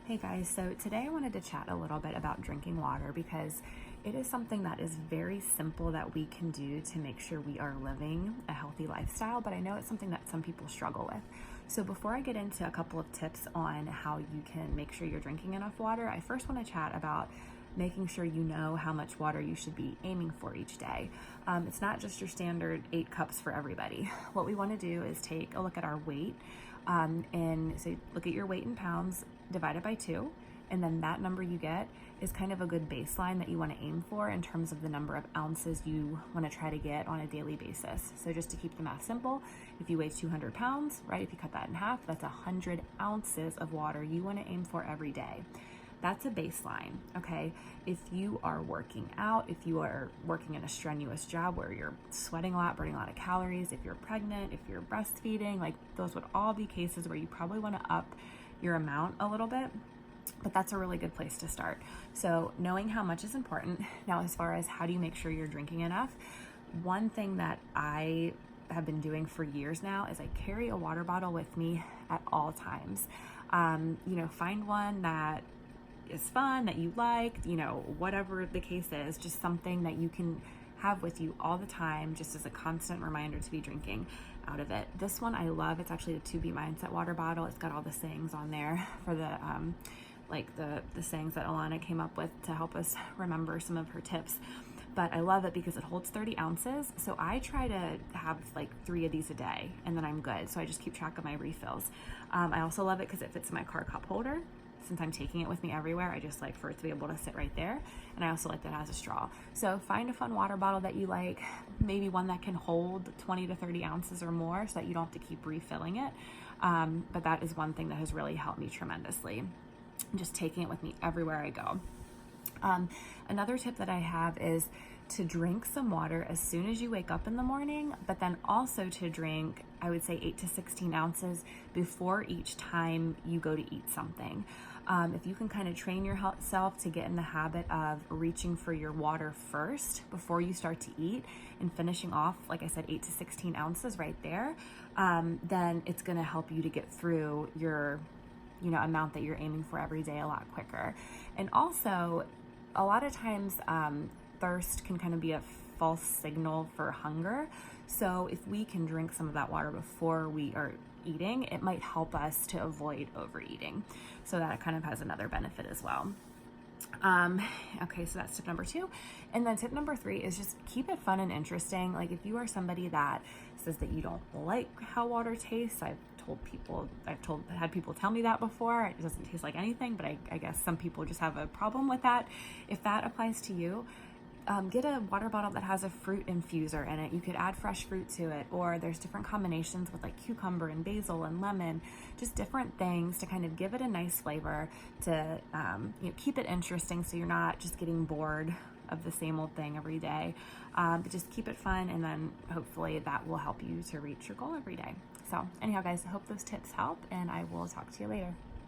Hey guys, so today I wanted to chat a little bit about drinking water because it is something that is very simple that we can do to make sure we are living a healthy lifestyle, but I know it's something that some people struggle with. So before I get into a couple of tips on how you can make sure you're drinking enough water, I first want to chat about making sure you know how much water you should be aiming for each day. It's not just your standard 8 cups for everybody. What we want to do is take a look at our weight and so look at your weight in pounds, divide it by 2, and then that number you get is kind of a good baseline that you want to aim for in terms of the number of ounces you want to try to get on a daily basis. So just to keep the math simple, if you weigh 200 pounds, right, if you cut that in half, that's 100 ounces of water you want to aim for every day. That's a baseline, okay? If you are working out, if you are working in a strenuous job where you're sweating a lot, burning a lot of calories, if you're pregnant, if you're breastfeeding, like those would all be cases where you probably want to up your amount a little bit, but that's a really good place to start. So knowing how much is important. Now, as far as how do you make sure you're drinking enough, one thing that I have been doing for years now is I carry a water bottle with me at all times. Find one that is fun, that you like, whatever the case is, just something that you can have with you all the time, just as a constant reminder to be drinking out of it. This one I love. It's actually the 2B Mindset water bottle. It's got all the sayings on there for the the sayings that Alana came up with to help us remember some of her tips. But I love it because it holds 30 ounces. So I try to have like 3 of these a day and then I'm good. So I just keep track of my refills. I also love it because it fits in my car cup holder. Since I'm taking it with me everywhere, I just like for it to be able to sit right there. And I also like that it has a straw. So find a fun water bottle that you like, maybe one that can hold 20 to 30 ounces or more so that you don't have to keep refilling it. But that is one thing that has really helped me tremendously. Just taking it with me everywhere I go. Another tip that I have is to drink some water as soon as you wake up in the morning, but then also to drink, I would say 8 to 16 ounces before each time you go to eat something. If you can kind of train yourself to get in the habit of reaching for your water first before you start to eat and finishing off, like I said, 8 to 16 ounces right there, then it's going to help you to get through your amount that you're aiming for every day a lot quicker. And also, a lot of times, thirst can kind of be a false signal for hunger. So if we can drink some of that water before we are eating, it might help us to avoid overeating. So that kind of has another benefit as well. Okay, so that's tip number 2. And then tip number 3 is just keep it fun and interesting. Like if you are somebody that says that you don't like how water tastes, I've had people tell me that before. It doesn't taste like anything, but I guess some people just have a problem with that. If that applies to you, get a water bottle that has a fruit infuser in it. You could add fresh fruit to it, or there's different combinations with like cucumber and basil and lemon, just different things to kind of give it a nice flavor to keep it interesting so you're not just getting bored of the same old thing every day, but just keep it fun, and then hopefully that will help you to reach your goal every day. So anyhow guys, I hope those tips help, and I will talk to you later.